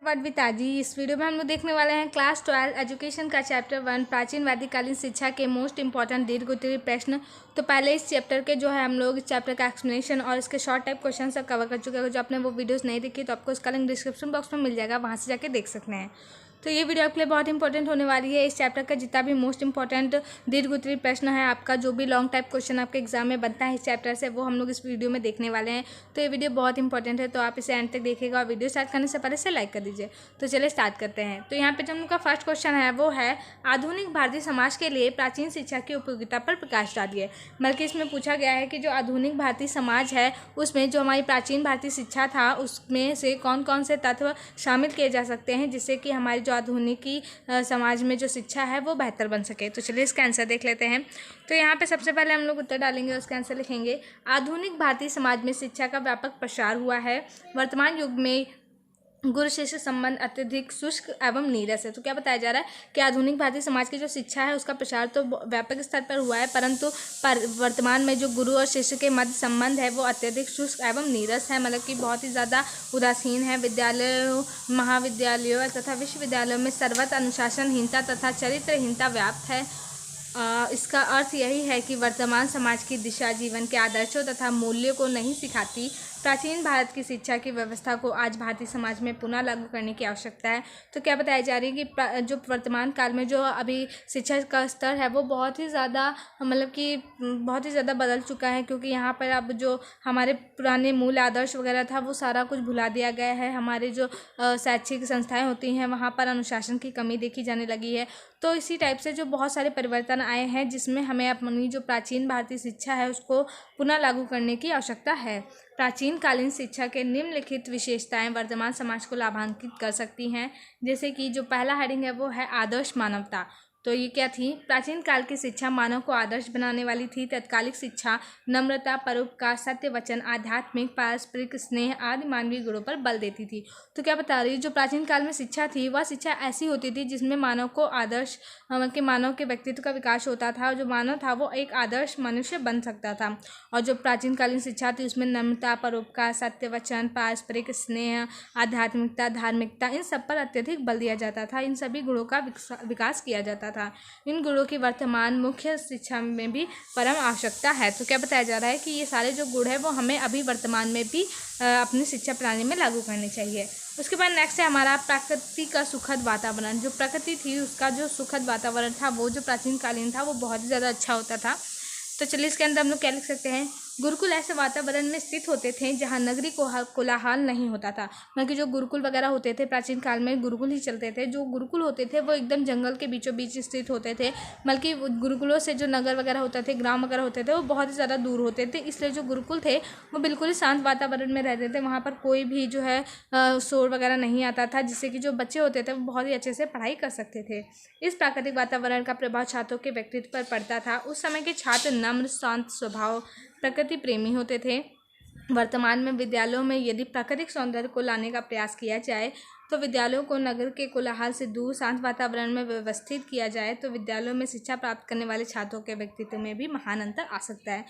Word with आजी। इस video में हम लोग देखने वाले हैं क्लास 12 एजुकेशन का चैप्टर 1 प्राचीन वैदिककालीन शिक्षा के मोस्ट इंपॉर्टेंट दीर्घ उत्तरीय प्रश्न। तो पहले इस चैप्टर के जो है हम लोग इस चैप्टर का एक्सप्लेनेशन और इसके शॉर्ट टाइप क्वेश्चन सब कवर कर चुके हैं। जो आपने वो वीडियोस नहीं देखी तो आपको उसका लिंक डिस्क्रिप्शन बॉक्स में मिल जाएगा, वहाँ से जाके देख सकते हैं। तो ये वीडियो आपके लिए बहुत इंपॉर्टेंट होने वाली है। इस चैप्टर का जितना भी मोस्ट इंपॉर्टेंट दीर्घ उत्तरीय प्रश्न है, आपका जो भी लॉन्ग टाइप क्वेश्चन आपके एग्जाम में बनता है इस चैप्टर से, वो हम लोग इस वीडियो में देखने वाले हैं। तो ये वीडियो बहुत इंपॉर्टेंट है, तो आप इसे एंड तक देखिएगा और वीडियो स्टार्ट करने से पहले इसे लाइक कर दीजिए। तो चलिए स्टार्ट करते हैं। तो यहाँ पे जो हम लोग का फर्स्ट क्वेश्चन है वो है आधुनिक भारतीय समाज के लिए प्राचीन शिक्षा की उपयोगिता पर प्रकाश डालिए। बल्कि इसमें पूछा गया है कि जो आधुनिक भारतीय समाज है उसमें जो हमारी प्राचीन भारतीय शिक्षा था उसमें से कौन कौन से तत्व शामिल किए जा सकते हैं जिससे कि हमारी जो आधुनिक समाज में जो शिक्षा है वो बेहतर बन सके। तो चलिए इसका आंसर देख लेते हैं। तो यहाँ पे सबसे पहले हम लोग उत्तर डालेंगे और उसका आंसर लिखेंगे। आधुनिक भारतीय समाज में शिक्षा का व्यापक प्रसार हुआ है। वर्तमान युग में गुरु शिष्य संबंध अत्यधिक शुष्क एवं नीरस है। तो क्या बताया जा रहा है कि आधुनिक भारतीय समाज की जो शिक्षा है उसका प्रसार तो व्यापक स्तर पर हुआ है, परंतु वर्तमान में जो गुरु और शिष्य के मध्य संबंध है वो अत्यधिक शुष्क एवं नीरस है, मतलब कि बहुत ही ज़्यादा उदासीन है। विद्यालयों, महाविद्यालयों तथा विश्वविद्यालयों में सर्वत्र अनुशासनहीनता तथा चरित्रहीनता व्याप्त है। इसका अर्थ यही है कि वर्तमान समाज की दिशा जीवन के आदर्शों तथा मूल्यों को नहीं सिखाती। प्राचीन भारत की शिक्षा की व्यवस्था को आज भारतीय समाज में पुनः लागू करने की आवश्यकता है। तो क्या बताया जा रही है कि जो वर्तमान काल में जो अभी शिक्षा का स्तर है वो बहुत ही ज़्यादा, मतलब कि बहुत ही ज़्यादा बदल चुका है, क्योंकि यहाँ पर अब जो हमारे पुराने मूल आदर्श वगैरह था वो सारा कुछ भुला दिया गया है। हमारे जो शैक्षिक संस्थाएँ होती हैं वहाँ पर अनुशासन की कमी देखी जाने लगी है। तो इसी टाइप से जो बहुत सारे परिवर्तन आए हैं जिसमें हमें अपनी जो प्राचीन भारतीय शिक्षा है उसको पुनः लागू करने की आवश्यकता है। प्राचीन कालीन शिक्षा के निम्नलिखित विशेषताएं वर्तमान समाज को लाभान्वित कर सकती हैं। जैसे कि जो पहला हेडिंग है वो है आदर्श मानवता। तो ये क्या थी? प्राचीन काल की शिक्षा मानव को आदर्श बनाने वाली थी। तत्कालिक शिक्षा नम्रता, परोपकार, सत्य वचन, आध्यात्मिक, पारस्परिक स्नेह आदि मानवीय गुणों पर बल देती थी। तो क्या बता रही है, जो प्राचीन काल में शिक्षा थी वह शिक्षा ऐसी होती थी जिसमें मानव को आदर्श, मतलब कि मानव के व्यक्तित्व का विकास होता था और जो मानव था वो एक आदर्श मनुष्य बन सकता था। और जो प्राचीन कालीन शिक्षा थी उसमें नम्रता, परोपकार, सत्य वचन, पारस्परिक स्नेह, आध्यात्मिकता, धार्मिकता, इन सब पर अत्यधिक बल दिया जाता था। इन सभी गुणों का विकास किया जाता था। इन गुणों की वर्तमान मुख्य शिक्षा में भी परम आवश्यकता है। तो क्या बताया जा रहा है कि ये सारे जो गुण है वो हमें अभी वर्तमान में भी अपनी शिक्षा प्रणाली में लागू करने चाहिए। उसके बाद नेक्स्ट है हमारा प्रकृति का सुखद वातावरण। जो प्रकृति थी उसका जो सुखद वातावरण था वो जो प्राचीन कालीन था वो बहुत ही ज़्यादा अच्छा होता था। तो चलिए इसके अंदर हम लोग क्या लिख सकते हैं? गुरुकुल ऐसे वातावरण में स्थित होते थे जहाँ नगरी कोलाहल नहीं होता था। मतलब कि जो गुरुकुल वगैरह होते थे प्राचीन काल में, गुरुकुल ही चलते थे। जो गुरुकुल होते थे वो एकदम जंगल के बीचों बीच स्थित होते थे। बल्कि गुरुकुलों से जो नगर वगैरह होते थे, ग्राम वगैरह होते थे, वो बहुत ही ज़्यादा दूर होते थे। इसलिए जो गुरुकुल थे वो बिल्कुल ही शांत वातावरण में रहते थे। वहाँ पर कोई भी जो है शोर वगैरह नहीं आता था, जिससे कि जो बच्चे होते थे वो बहुत ही अच्छे से पढ़ाई कर सकते थे। इस प्राकृतिक वातावरण का प्रभाव छात्रों के व्यक्तित्व पर पड़ता था। उस समय के छात्र नम्र, शांत स्वभाव, प्रकृति प्रेमी होते थे। वर्तमान में विद्यालयों में यदि प्राकृतिक सौंदर्य को लाने का प्रयास किया जाए तो विद्यालयों को नगर के कोलाहल से दूर शांत वातावरण में व्यवस्थित किया जाए तो विद्यालयों में शिक्षा प्राप्त करने वाले छात्रों के व्यक्तित्व में भी महान अंतर आ सकता है।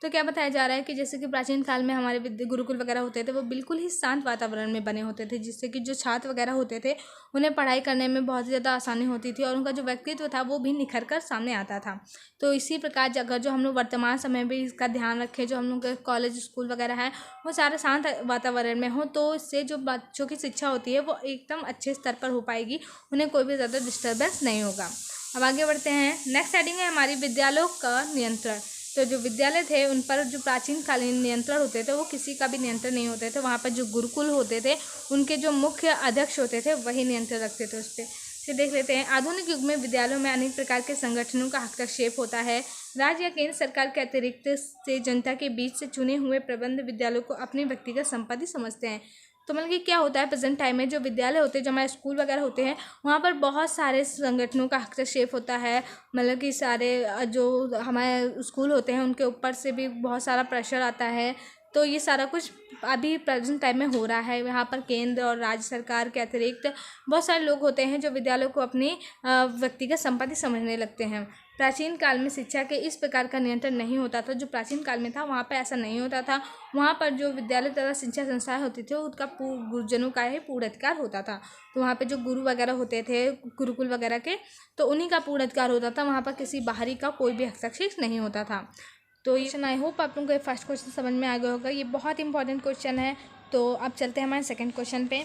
तो क्या बताया जा रहा है कि जैसे कि प्राचीन काल में हमारे गुरुकुल वगैरह होते थे वो बिल्कुल ही शांत वातावरण में बने होते थे, जिससे कि जो छात्र वगैरह होते थे उन्हें पढ़ाई करने में बहुत ज़्यादा आसानी होती थी और उनका जो व्यक्तित्व था वो भी निखर कर सामने आता था। तो इसी प्रकार अगर जो हम लोग वर्तमान समय में इसका ध्यान रखें, जो हम लोग कॉलेज स्कूल वगैरह है वो सारे शांत वातावरण में हो, तो इससे जो बच्चों की शिक्षा होती है वो एकदम अच्छे स्तर पर हो पाएगी, उन्हें कोई भी ज़्यादा डिस्टर्बेंस नहीं होगा। अब आगे बढ़ते हैं। नेक्स्ट हेडिंग है हमारी विद्यालयों का नियंत्रण। तो जो विद्यालय थे उन पर जो प्राचीन कालीन नियंत्रण होते थे वो किसी का भी नियंत्रण नहीं होते थे। वहाँ पर जो गुरुकुल होते थे उनके जो मुख्य अध्यक्ष होते थे वही नियंत्रण रखते थे उस पर। फिर देख लेते हैं। आधुनिक युग में विद्यालयों में अनेक प्रकार के संगठनों का हस्तक्षेप होता है। राज्य या केंद्र सरकार के अतिरिक्त से जनता के बीच से चुने हुए प्रबंध विद्यालयों को अपनी व्यक्तिगत संपत्ति समझते हैं। तो मतलब कि क्या होता है प्रेजेंट टाइम में जो विद्यालय होते हैं, जो हमारे स्कूल वगैरह होते हैं, वहाँ पर बहुत सारे संगठनों का हस्तक्षेप होता है। मतलब कि सारे जो हमारे स्कूल होते हैं उनके ऊपर से भी बहुत सारा प्रेशर आता है। तो ये सारा कुछ अभी प्रेजेंट टाइम में हो रहा है। यहाँ पर केंद्र और राज्य सरकार के अतिरिक्त बहुत सारे लोग होते हैं जो विद्यालयों को अपनी व्यक्तिगत संपत्ति समझने लगते हैं। प्राचीन काल में शिक्षा के इस प्रकार का नियंत्रण नहीं होता था। जो प्राचीन काल में था वहाँ पर ऐसा नहीं होता था। वहाँ पर जो विद्यालय तथा शिक्षा संस्थाएं होती थी उसका गुरुजनों का ही पूर्ण अधिकार होता था। तो वहाँ पे जो गुरु वगैरह होते थे गुरुकुल वगैरह के, तो उन्हीं का पूर्ण अधिकार होता था। वहाँ पर किसी बाहरी का कोई भी हस्तक्षेप नहीं होता था। तो ये आई होप आप लोगों को फर्स्ट क्वेश्चन समझ में आ गया होगा। ये बहुत इंपॉर्टेंट क्वेश्चन है। तो अब चलते हैं हमारे सेकंड क्वेश्चन पे।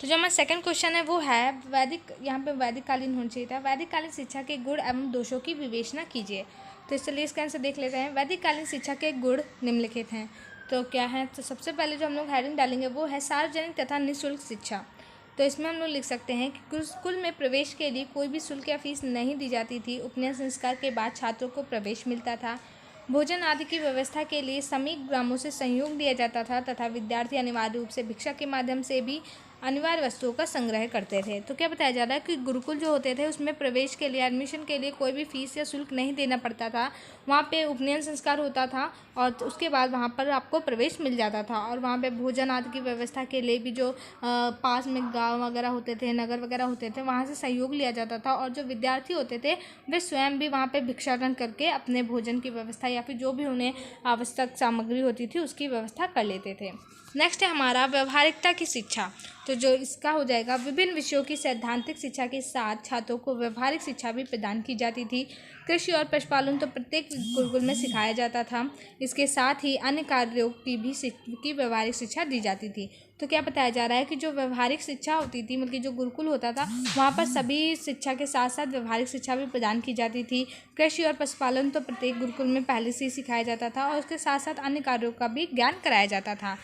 तो जो हमारा सेकंड क्वेश्चन है वो है वैदिक, यहाँ पे वैदिक कालीन होना चाहिए था। वैदिक कालीन शिक्षा के गुण एवं दोषों की विवेचना कीजिए। तो चलिए इसका आंसर देख लेते हैं। वैदिक कालीन शिक्षा के गुण निम्नलिखित हैं। तो क्या है, तो सबसे पहले जो हम लोग हेडिंग डालेंगे वो है सार्वजनिक तथा निःशुल्क शिक्षा। तो इसमें हम लोग लिख सकते हैं कि स्कूल में प्रवेश के लिए कोई भी शुल्क या फीस नहीं दी जाती थी। उपनयन संस्कार के बाद छात्रों को प्रवेश मिलता था। भोजन आदि की व्यवस्था के लिए समीप ग्रामों से सहयोग दिया जाता था तथा विद्यार्थी अनिवार्य रूप से भिक्षा के माध्यम से भी अनिवार्य वस्तुओं का संग्रह करते थे। तो क्या बताया जा रहा है कि गुरुकुल जो होते थे उसमें प्रवेश के लिए, एडमिशन के लिए कोई भी फीस या शुल्क नहीं देना पड़ता था। वहाँ पे उपनयन संस्कार होता था और उसके बाद वहाँ पर आपको प्रवेश मिल जाता था। और वहाँ पे भोजन आदि की व्यवस्था के लिए भी जो पास में गाँव वगैरह होते थे, नगर वगैरह होते थे, वहाँ से सहयोग लिया जाता था। और जो विद्यार्थी होते थे वे स्वयं भी वहाँ पर भिक्षाटन करके अपने भोजन की व्यवस्था या फिर जो भी उन्हें आवश्यक सामग्री होती थी उसकी व्यवस्था कर लेते थे। नेक्स्ट है हमारा व्यवहारिकता की शिक्षा। तो जो इसका हो जाएगा, विभिन्न विषयों की सैद्धांतिक शिक्षा के साथ छात्रों को व्यवहारिक शिक्षा भी प्रदान की जाती थी। कृषि और पशुपालन तो प्रत्येक गुरुकुल में सिखाया जाता था। इसके साथ ही अन्य कार्यों की व्यवहारिक शिक्षा दी जाती थी। तो क्या बताया जा रहा है कि जो व्यवहारिक शिक्षा होती थी, मतलब कि जो गुरुकुल होता था वहाँ पर सभी शिक्षा के साथ साथ व्यवहारिक शिक्षा भी प्रदान की जाती थी। कृषि और पशुपालन तो प्रत्येक गुरुकुल में पहले से ही सिखाया जाता था और उसके साथ साथ अन्य कार्यों का भी ज्ञान कराया जाता था।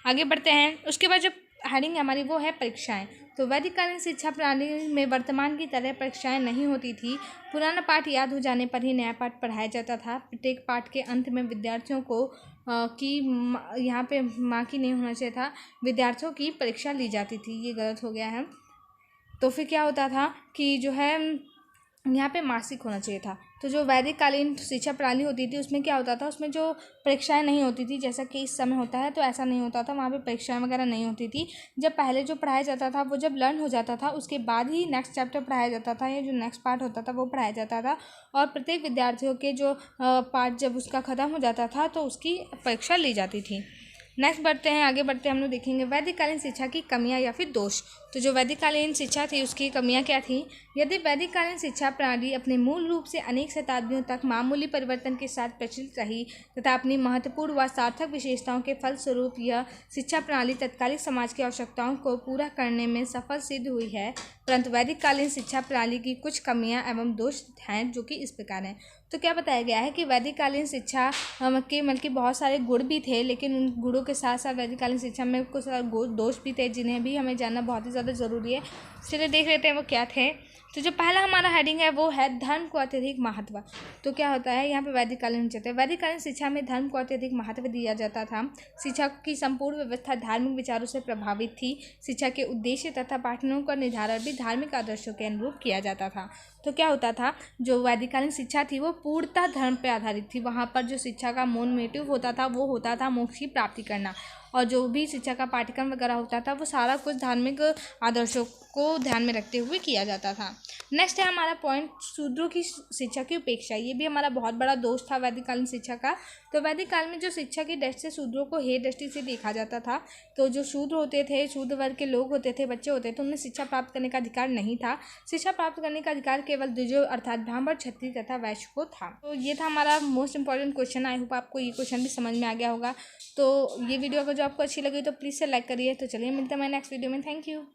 आगे बढ़ते हैं। उसके बाद जो हेडिंग हमारी वो है परीक्षाएं। तो वैदिककालीन शिक्षा प्रणाली में वर्तमान की तरह परीक्षाएं नहीं होती थी। पुराना पाठ याद हो जाने पर ही नया पाठ पढ़ाया जाता था। प्रत्येक पाठ के अंत में विद्यार्थियों को यहाँ पे माँ की नहीं होना चाहिए था, विद्यार्थियों की परीक्षा ली जाती थी। ये गलत हो गया है। तो फिर क्या होता था कि जो है यहाँ पे मासिक होना चाहिए था। तो जो वैदिक कालीन शिक्षा प्रणाली होती थी उसमें क्या होता था, उसमें जो परीक्षाएं नहीं होती थी जैसा कि इस समय होता है, तो ऐसा नहीं होता था। वहाँ पे परीक्षाएं वगैरह नहीं होती थी। जब पहले जो पढ़ाया जाता था वो जब लर्न हो जाता था उसके बाद ही नेक्स्ट चैप्टर पढ़ाया जाता था या जो नेक्स्ट पार्ट होता था वो पढ़ाया जाता था। और प्रत्येक विद्यार्थियों के जो पार्ट जब उसका ख़त्म हो जाता था तो उसकी परीक्षा ली जाती थी। नेक्स्ट बढ़ते हैं, आगे बढ़ते हैं। हम लोग देखेंगे वैदिककालीन शिक्षा की कमियां या फिर दोष। तो जो वैदिककालीन शिक्षा थी उसकी कमियां क्या थी। यदि वैदिककालीन शिक्षा प्रणाली अपने मूल रूप से अनेक शताब्दियों तक मामूली परिवर्तन के साथ प्रचलित रही तथा अपनी महत्वपूर्ण व सार्थक विशेषताओं के फलस्वरूप यह शिक्षा प्रणाली तत्कालिक समाज की आवश्यकताओं को पूरा करने में सफल सिद्ध हुई है, परंतु वैदिककालीन शिक्षा प्रणाली की कुछ कमियां एवं दोष हैं जो कि इस प्रकार हैं। तो क्या बताया गया है कि वैदिककालीन शिक्षा के मतलब कि बहुत सारे गुण भी थे, लेकिन उन गुणों के साथ साथ वैदिककालीन शिक्षा में कुछ दोष भी थे जिन्हें भी हमें जानना बहुत ही ज़्यादा ज़रूरी है। चलिए देख लेते हैं वो क्या थे। तो जो पहला हमारा हेडिंग है वो है धर्म को अत्यधिक महत्व। तो क्या होता है यहाँ पे वैदिककालीन होते हैं। वैदिककालीन शिक्षा में धर्म को अत्यधिक महत्व दिया जाता था। शिक्षा की संपूर्ण व्यवस्था धार्मिक विचारों से प्रभावित थी। शिक्षा के उद्देश्य तथा पाठनों का निर्धारण भी धार्मिक आदर्शों के अनुरूप किया जाता था। तो क्या होता था, जो वैदिककालीन शिक्षा थी वो पूर्णतः धर्म पर आधारित थी। वहाँ पर जो शिक्षा का मेन मोटिव होता था वो होता था मोक्ष की प्राप्ति करना। और जो भी शिक्षा का पाठ्यक्रम वगैरह होता था वो सारा कुछ धार्मिक आदर्शों को ध्यान में रखते हुए किया जाता था। नेक्स्ट है हमारा पॉइंट शूद्रों की शिक्षा की उपेक्षा। ये भी हमारा बहुत बड़ा दोष था वैदिककालीन शिक्षा का। तो वैदिक काल में जो शिक्षा की दृष्टि से शूद्रों को हे दृष्टि से देखा जाता था। तो जो शूद्र होते थे, शूद्र वर्ग के लोग होते थे, बच्चे होते थे, उन्हें शिक्षा प्राप्त करने का अधिकार नहीं था। शिक्षा प्राप्त करने का अधिकार केवल द्विजों अर्थात ब्राह्मण, क्षत्रिय तथा वैश्य को था। तो ये था हमारा most important question. I hope आपको ये क्वेश्चन भी समझ में आ गया होगा। तो ये वीडियो अगर जो आपको अच्छी लगी तो प्लीज़ से लाइक करिए। तो चलिए मिलते हैं मैं नेक्स्ट वीडियो में। Thank you.